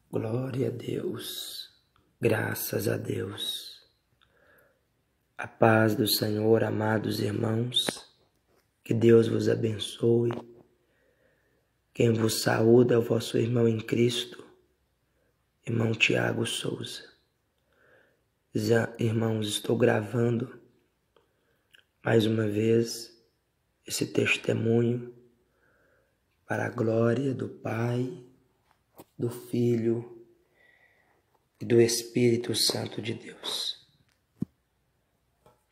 Glória a Deus, graças a Deus. A paz do Senhor, amados irmãos, que Deus vos abençoe. Quem vos saúda é o vosso irmão em Cristo, irmão Tiago Souza. Irmãos, estou gravando mais uma vez esse testemunho para a glória do Pai, do Filho e do Espírito Santo de Deus.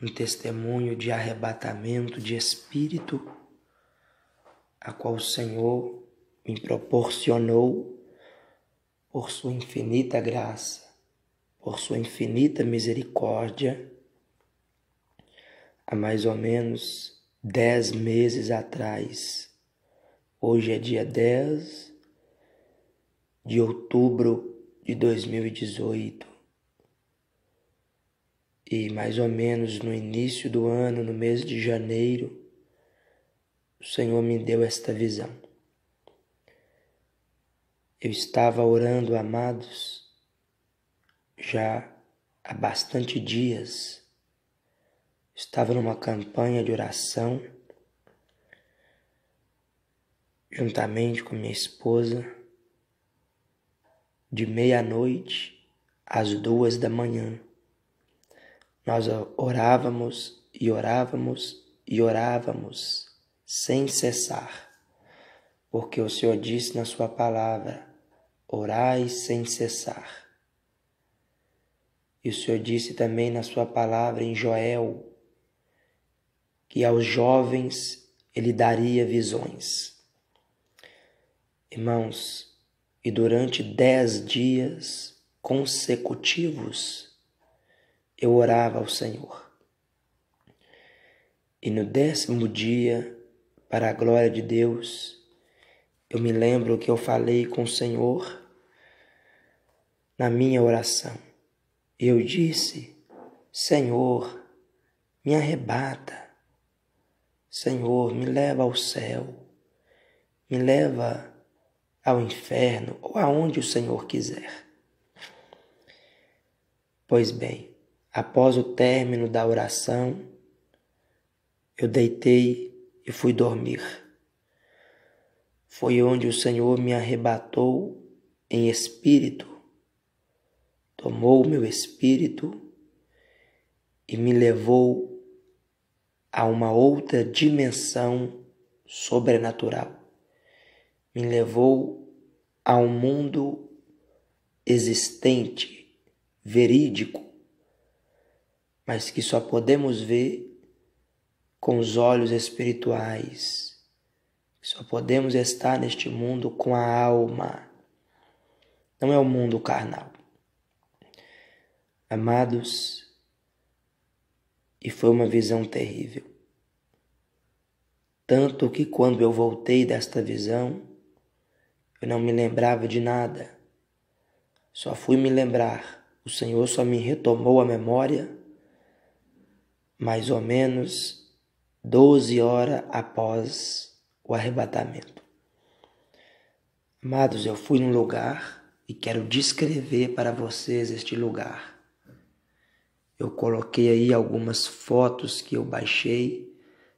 Um testemunho de arrebatamento de espírito, a qual o Senhor me proporcionou por sua infinita graça, por sua infinita misericórdia, há mais ou menos 10 meses atrás. Hoje é dia 10 de outubro de 2018. E mais ou menos no início do ano, no mês de janeiro, o Senhor me deu esta visão. Eu estava orando, amados, já há bastante dias. Estava numa campanha de oração, juntamente com minha esposa, de meia-noite às 2 da manhã. Nós orávamos e orávamos e orávamos sem cessar, porque o Senhor disse na sua palavra: orai sem cessar. E o Senhor disse também na sua palavra em Joel, que aos jovens Ele daria visões. Irmãos, e durante 10 dias consecutivos, eu orava ao Senhor. E no 10º dia, para a glória de Deus, eu me lembro que eu falei com o Senhor na minha oração. Eu disse: Senhor, me arrebata. Senhor, me leva ao céu. Me leva ao inferno ou aonde o Senhor quiser. Pois bem, após o término da oração, eu deitei e fui dormir. Foi onde o Senhor me arrebatou em espírito, tomou o meu espírito e me levou a uma outra dimensão sobrenatural. Me levou a um mundo existente, verídico, mas que só podemos ver com os olhos espirituais. Só podemos estar neste mundo com a alma. Não é o mundo carnal. Amados, e foi uma visão terrível. Tanto que quando eu voltei desta visão, eu não me lembrava de nada. Só fui me lembrar. O Senhor só me retomou a memória mais ou menos 12 horas após o arrebatamento. Amados, eu fui num lugar e quero descrever para vocês este lugar. Eu coloquei aí algumas fotos que eu baixei,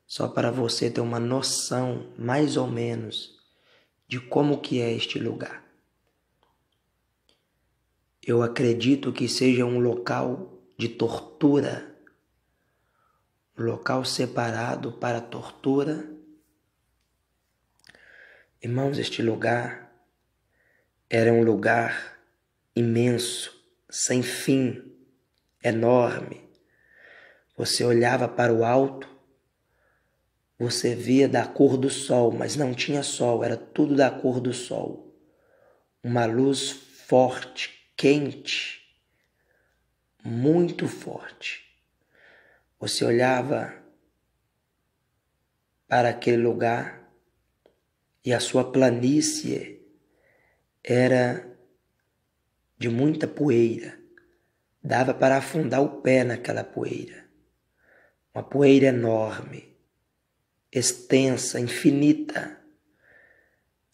só para você ter uma noção, mais ou menos, de como que é este lugar. Eu acredito que seja um local de tortura, um local separado para tortura. Irmãos, este lugar era um lugar imenso, sem fim, enorme. Você olhava para o alto, você via da cor do sol, mas não tinha sol, era tudo da cor do sol. Uma luz forte, quente, muito forte. Você olhava para aquele lugar e a sua planície era de muita poeira. Dava para afundar o pé naquela poeira. Uma poeira enorme, extensa, infinita.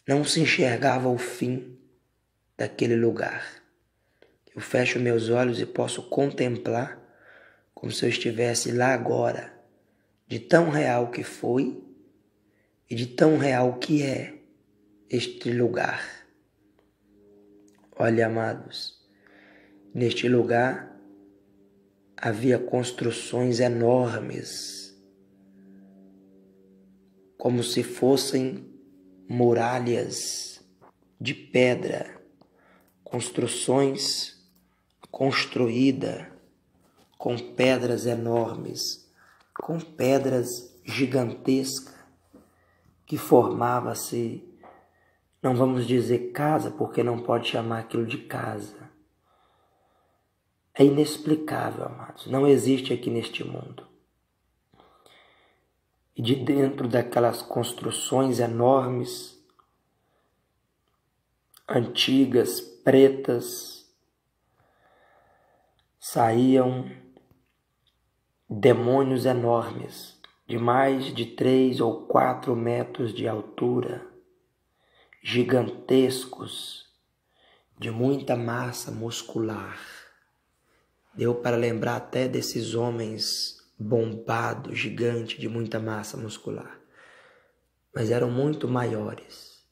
Não se enxergava o fim. daquele lugar. Eu fecho meus olhos e posso contemplar como se eu estivesse lá agora, de tão real que foi e de tão real que é este lugar. Olha, amados, neste lugar havia construções enormes, como se fossem muralhas de pedra, construções construídas com pedras enormes, com pedras gigantescas, que formava-se, não vamos dizer casa, porque não pode chamar aquilo de casa. É inexplicável, amados, não existe aqui neste mundo. E de dentro daquelas construções enormes, antigas, pretas, saíam demônios enormes, de mais de 3 ou 4 metros de altura, gigantescos, de muita massa muscular. Deu para lembrar até desses homens bombados, gigantes, de muita massa muscular. Mas eram muito maiores.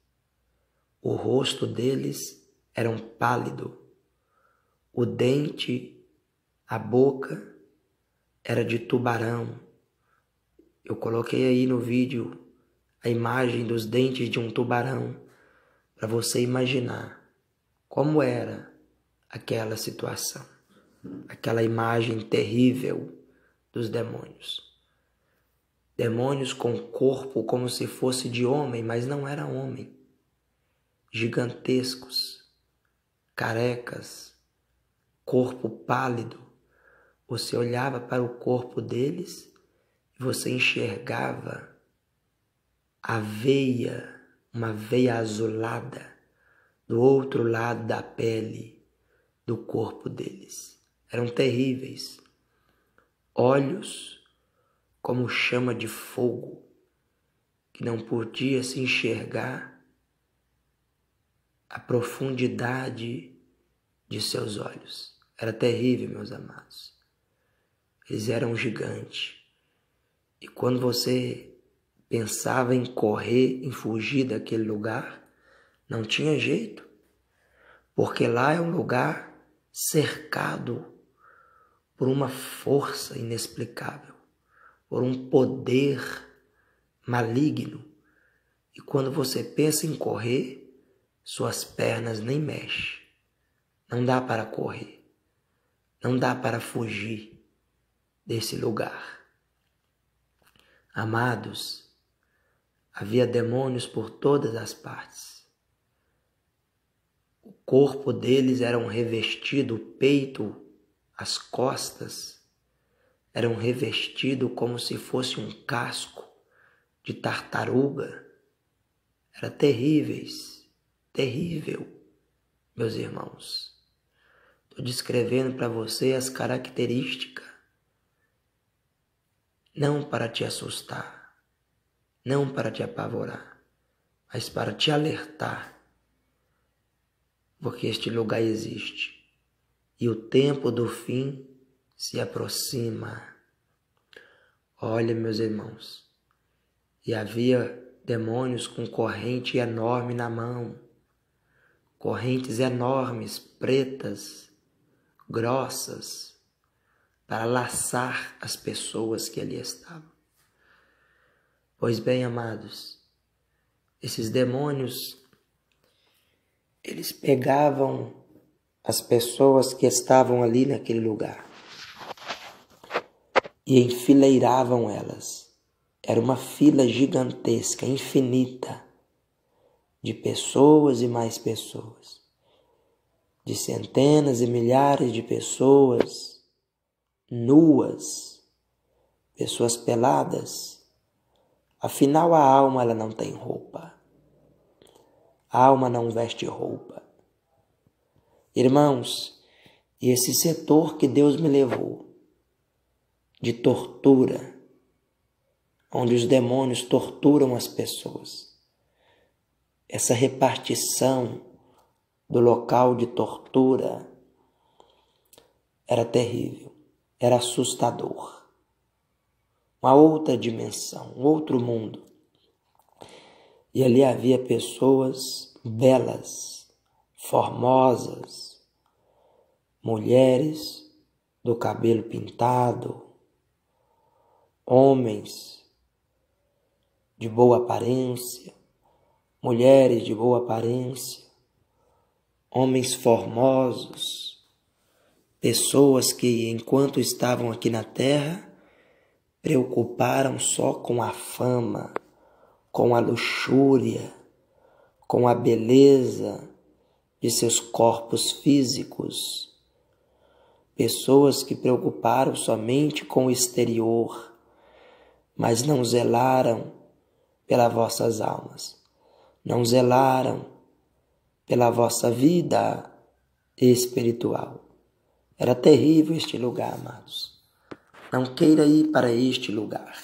O rosto deles era pálido. O dente, a boca, era de tubarão. Eu coloquei aí no vídeo a imagem dos dentes de um tubarão, para você imaginar como era aquela situação, aquela imagem terrível dos demônios. Demônios com corpo como se fosse de homem, mas não era homem. Gigantescos, carecas, corpo pálido. Você olhava para o corpo deles e você enxergava a veia, uma veia azulada do outro lado da pele do corpo deles. Eram terríveis. Olhos como chama de fogo, que não podia se enxergar a profundidade de seus olhos. Era terrível, meus amados. Eles eram gigantes. E quando você pensava em correr, em fugir daquele lugar, não tinha jeito, porque lá é um lugar cercado por uma força inexplicável, por um poder maligno. E quando você pensa em correr, suas pernas nem mexem. Não dá para correr, não dá para fugir desse lugar. Amados, havia demônios por todas as partes. O corpo deles era revestido, o peito, as costas, eram revestidos como se fosse um casco de tartaruga. Era terríveis, terrível, meus irmãos. Estou descrevendo para você as características, não para te assustar, não para te apavorar, mas para te alertar, porque este lugar existe e o tempo do fim se aproxima. Olha, meus irmãos, e havia demônios com corrente enorme na mão, correntes enormes, pretas, grossas, para laçar as pessoas que ali estavam. Pois bem, amados, esses demônios, eles pegavam as pessoas que estavam ali naquele lugar e enfileiravam elas. Era uma fila gigantesca, infinita, de pessoas e mais pessoas, de centenas e milhares de pessoas nuas, pessoas peladas. Afinal, a alma ela não tem roupa. A alma não veste roupa. Irmãos, e esse setor que Deus me levou, de tortura, onde os demônios torturam as pessoas, essa repartição do local de tortura era terrível, era assustador. Uma outra dimensão, um outro mundo. E ali havia pessoas belas, formosas, mulheres do cabelo pintado, homens de boa aparência, mulheres de boa aparência, homens formosos, pessoas que, enquanto estavam aqui na terra, preocuparam só com a fama, com a luxúria, com a beleza de seus corpos físicos. Pessoas que preocuparam somente com o exterior, mas não zelaram pelas vossas almas, não zelaram pela vossa vida espiritual. Era terrível este lugar, amados. Não queira ir para este lugar.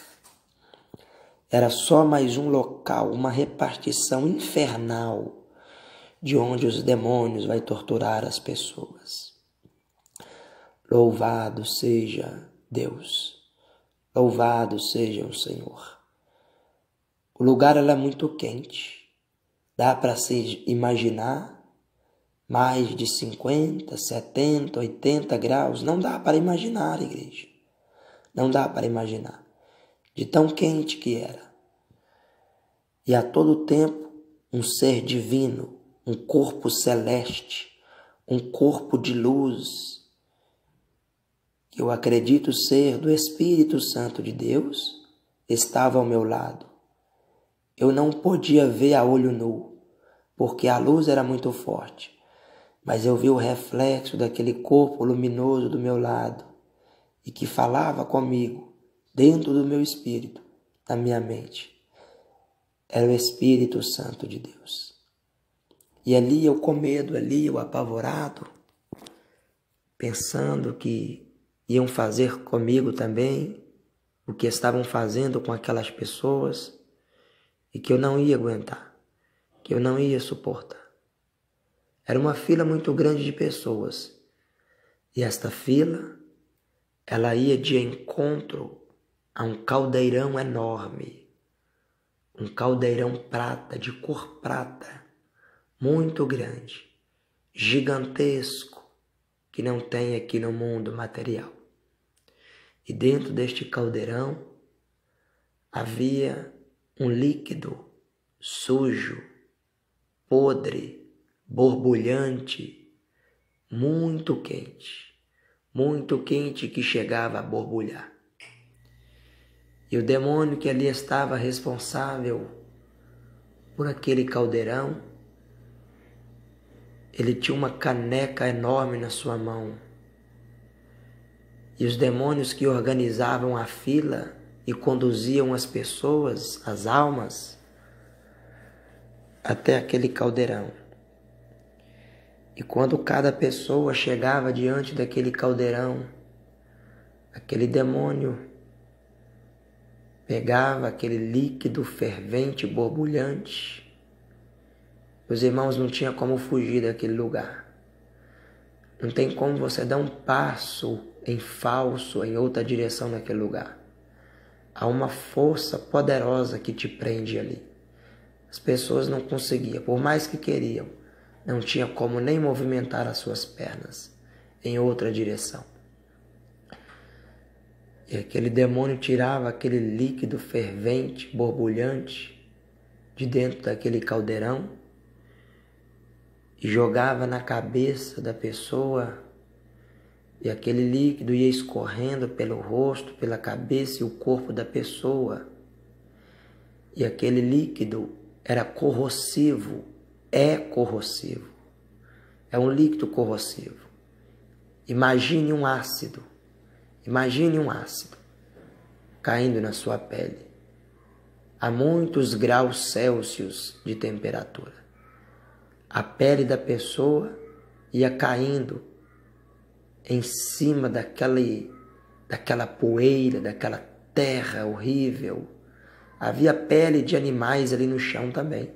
Era só mais um local, uma repartição infernal de onde os demônios vão torturar as pessoas. Louvado seja Deus. Louvado seja o Senhor. O lugar é muito quente. Dá para se imaginar mais de 50, 70, 80 graus. Não dá para imaginar, igreja. Não dá para imaginar. De tão quente que era. E a todo tempo, um ser divino, um corpo celeste, um corpo de luz, que eu acredito ser do Espírito Santo de Deus, estava ao meu lado. Eu não podia ver a olho nu, porque a luz era muito forte, mas eu vi o reflexo daquele corpo luminoso do meu lado e que falava comigo, dentro do meu espírito, na minha mente. Era o Espírito Santo de Deus. E ali eu com medo, ali eu apavorado, pensando que iam fazer comigo também o que estavam fazendo com aquelas pessoas e que eu não ia aguentar, que eu não ia suportar. Era uma fila muito grande de pessoas e esta fila, ela ia de encontro a um caldeirão enorme, um caldeirão prata, de cor prata, muito grande, gigantesco, que não tem aqui no mundo material. E dentro deste caldeirão havia um líquido sujo, podre, borbulhante, muito quente que chegava a borbulhar. E o demônio que ali estava responsável por aquele caldeirão, ele tinha uma caneca enorme na sua mão. E os demônios que organizavam a fila e conduziam as pessoas, as almas, até aquele caldeirão. E quando cada pessoa chegava diante daquele caldeirão, aquele demônio pegava aquele líquido fervente, borbulhante. Os irmãos, não tinha como fugir daquele lugar. Não tem como você dar um passo em falso, em outra direção naquele lugar. Há uma força poderosa que te prende ali. As pessoas não conseguiam, por mais que queriam, não tinha como nem movimentar as suas pernas em outra direção. E aquele demônio tirava aquele líquido fervente, borbulhante, de dentro daquele caldeirão e jogava na cabeça da pessoa, e aquele líquido ia escorrendo pelo rosto, pela cabeça e o corpo da pessoa. E aquele líquido era corrosivo, é corrosivo, é um líquido corrosivo. Imagine um ácido caindo na sua pele a muitos graus Celsius de temperatura. A pele da pessoa ia caindo em cima daquela poeira, daquela terra horrível. Havia pele de animais ali no chão também.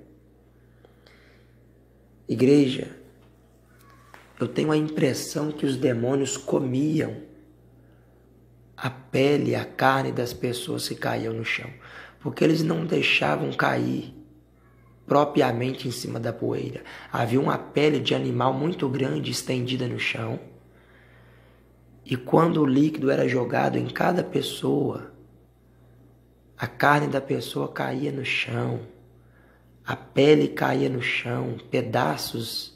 Igreja, eu tenho a impressão que os demônios comiam a pele, a carne das pessoas que caíam no chão, porque eles não deixavam cair propriamente em cima da poeira. Havia uma pele de animal muito grande estendida no chão, e quando o líquido era jogado em cada pessoa, a carne da pessoa caía no chão, a pele caía no chão, pedaços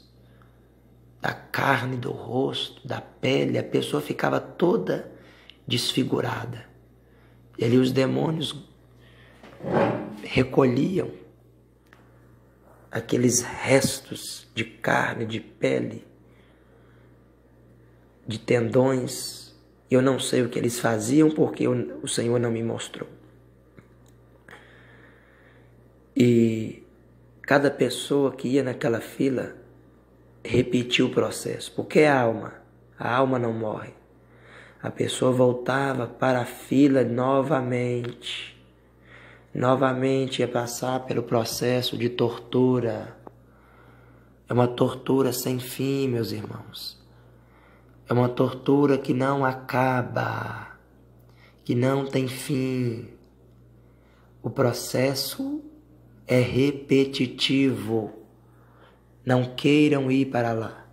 da carne, do rosto, da pele, a pessoa ficava toda desfigurada. E ali os demônios recolhiam aqueles restos de carne, de pele, de tendões. Eu não sei o que eles faziam porque o Senhor não me mostrou. E cada pessoa que ia naquela fila repetia o processo, porque a alma não morre. A pessoa voltava para a fila novamente ia passar pelo processo de tortura. É uma tortura sem fim, meus irmãos. É uma tortura que não acaba, que não tem fim. O processo é repetitivo. Não queiram ir para lá.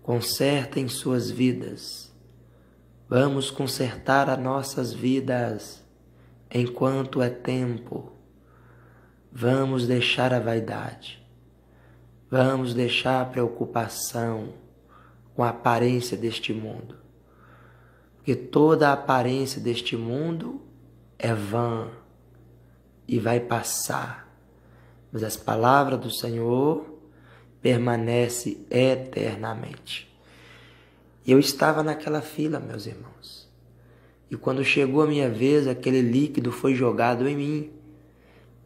Consertem suas vidas. Vamos consertar as nossas vidas enquanto é tempo. Vamos deixar a vaidade. Vamos deixar a preocupação com a aparência deste mundo. Porque toda a aparência deste mundo é vã e vai passar. Mas as palavras do Senhor permanecem eternamente. E eu estava naquela fila, meus irmãos. E quando chegou a minha vez, aquele líquido foi jogado em mim.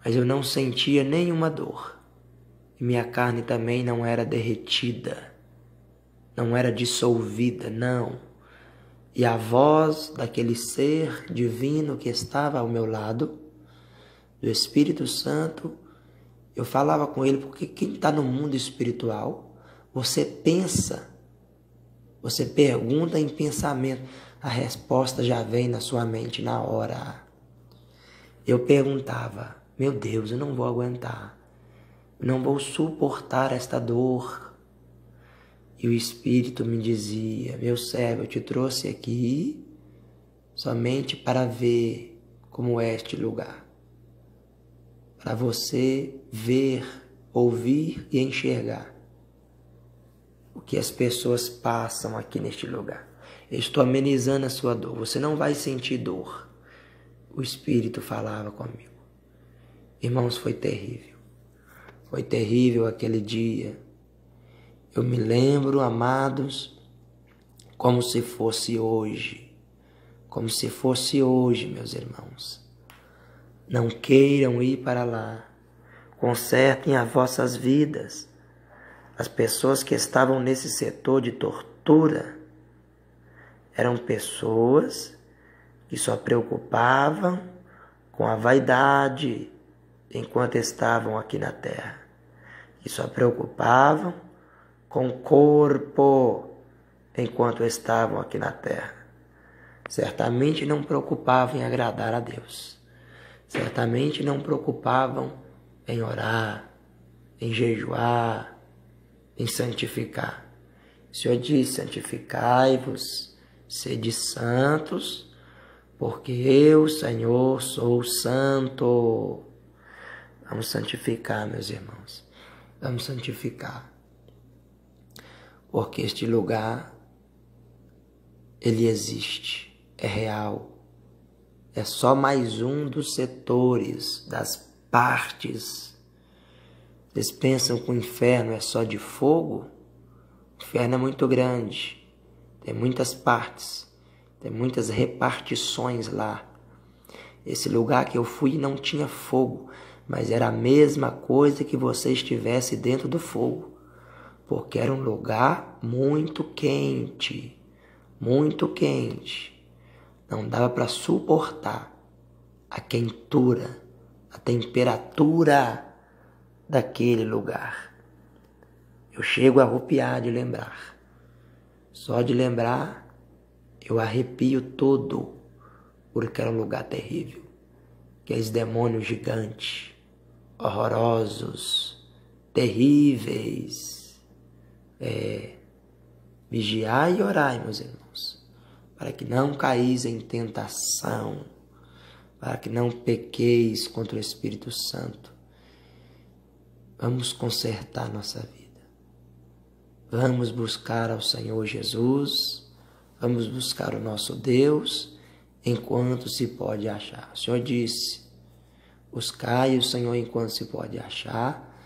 Mas eu não sentia nenhuma dor. E minha carne também não era derretida. Não era dissolvida, não. E a voz daquele ser divino que estava ao meu lado, do Espírito Santo, eu falava com ele, porque quem está no mundo espiritual, você pensa, você pergunta em pensamento, a resposta já vem na sua mente na hora. Eu perguntava, meu Deus, eu não vou aguentar, eu não vou suportar esta dor. E o Espírito me dizia, meu servo, eu te trouxe aqui somente para ver como é este lugar. Para você ver, ouvir e enxergar o que as pessoas passam aqui neste lugar. Eu estou amenizando a sua dor. Você não vai sentir dor. O Espírito falava comigo. Irmãos, foi terrível. Foi terrível aquele dia. Eu me lembro, amados, como se fosse hoje. Como se fosse hoje, meus irmãos. Não queiram ir para lá. Consertem as vossas vidas. As pessoas que estavam nesse setor de tortura eram pessoas que só preocupavam com a vaidade enquanto estavam aqui na terra. Que só preocupavam com o corpo enquanto estavam aqui na terra. Certamente não preocupavam em agradar a Deus. Certamente não preocupavam em orar, em jejuar, em santificar. O Senhor diz, santificai-vos, sede santos, porque eu, Senhor, sou santo. Vamos santificar, meus irmãos. Vamos santificar. Porque este lugar, ele existe, é real. É só mais um dos setores, das partes. Vocês pensam que o inferno é só de fogo? O inferno é muito grande. Tem muitas partes. Tem muitas repartições lá. Esse lugar que eu fui não tinha fogo. Mas era a mesma coisa que você estivesse dentro do fogo. Porque era um lugar muito quente. Muito quente. Não dava para suportar a quentura, a temperatura daquele lugar. Eu chego a arrepiar de lembrar. Só de lembrar, eu arrepio todo, porque era um lugar terrível. Aqueles demônios gigantes, horrorosos, terríveis. Vigiai e orai, meus irmãos, para que não caís em tentação, para que não pequeis contra o Espírito Santo. Vamos consertar nossa vida. Vamos buscar ao Senhor Jesus, vamos buscar o nosso Deus, enquanto se pode achar. O Senhor disse, buscai o Senhor enquanto se pode achar,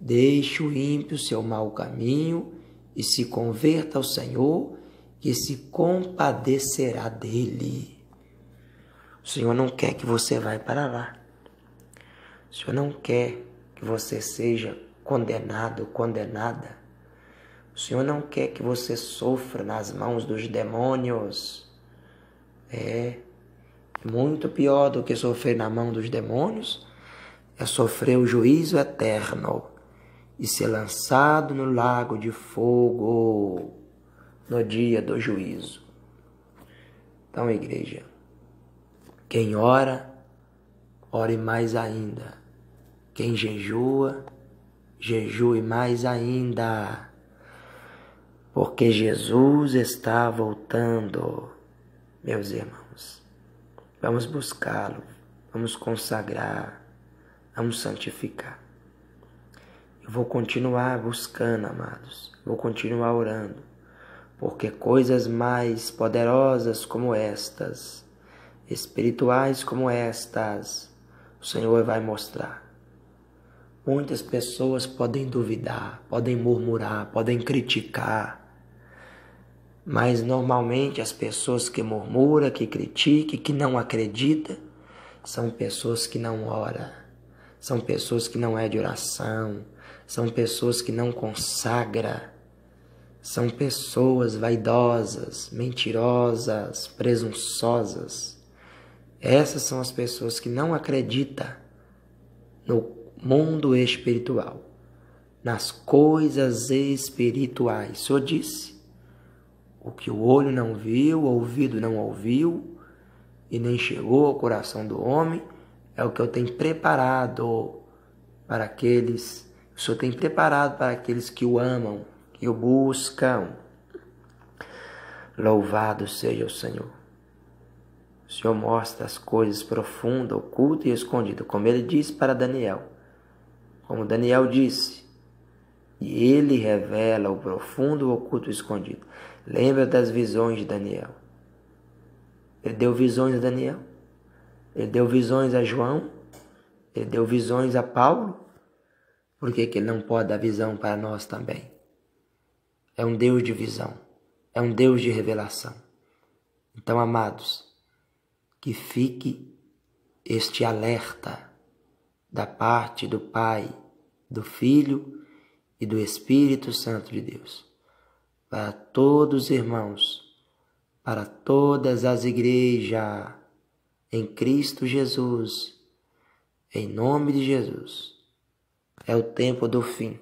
deixe o ímpio seu mau caminho e se converta ao Senhor, que se compadecerá dele. O Senhor não quer que você vá para lá. O Senhor não quer que você seja condenado ou condenada. O Senhor não quer que você sofra nas mãos dos demônios. Muito pior do que sofrer na mão dos demônios é sofrer o juízo eterno e ser lançado no lago de fogo no dia do juízo. Então, igreja, quem ora, ore mais ainda. Quem jejua, jejue mais ainda. Porque Jesus está voltando, meus irmãos. Vamos buscá-lo, vamos consagrar, vamos santificar. Eu vou continuar buscando, amados. Vou continuar orando. Porque coisas mais poderosas como estas, espirituais como estas, o Senhor vai mostrar. Muitas pessoas podem duvidar, podem murmurar, podem criticar. Mas normalmente as pessoas que murmuram, que criticam, que não acreditam, são pessoas que não oram, são pessoas que não é de oração, são pessoas que não consagram, são pessoas vaidosas, mentirosas, presunçosas. Essas são as pessoas que não acreditam no mundo espiritual, nas coisas espirituais. O Senhor disse, o que o olho não viu, o ouvido não ouviu, e nem chegou ao coração do homem, é o que eu tenho preparado para aqueles, o Senhor tem preparado para aqueles que o amam, que o buscam. Louvado seja o Senhor. O Senhor mostra as coisas profundas, ocultas e escondidas, como ele disse para Daniel. Como Daniel disse, e ele revela o profundo, o oculto e o escondido. Lembra das visões de Daniel. Ele deu visões a Daniel. Ele deu visões a João. Ele deu visões a Paulo. Por que ele não pode dar visão para nós também? É um Deus de visão. É um Deus de revelação. Então, amados, que fique este alerta da parte do Pai, do Filho e do Espírito Santo de Deus, para todos os irmãos, para todas as igrejas, em Cristo Jesus, em nome de Jesus. É o tempo do fim.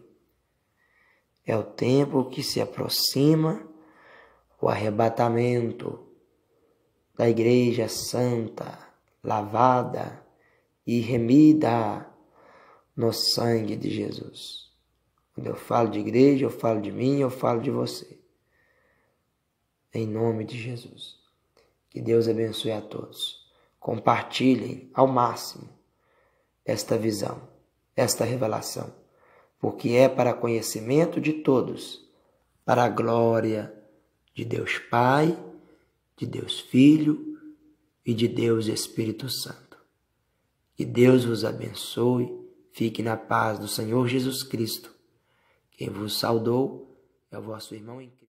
É o tempo que se aproxima o arrebatamento da igreja santa, lavada e remida no sangue de Jesus. Quando eu falo de igreja, eu falo de mim, eu falo de você. Em nome de Jesus. Que Deus abençoe a todos. Compartilhem ao máximo esta visão, esta revelação, porque é para conhecimento de todos, para a glória de Deus Pai, de Deus Filho e de Deus Espírito Santo. Que Deus vos abençoe, fique na paz do Senhor Jesus Cristo. Quem vos saudou é o vosso irmão em Cristo.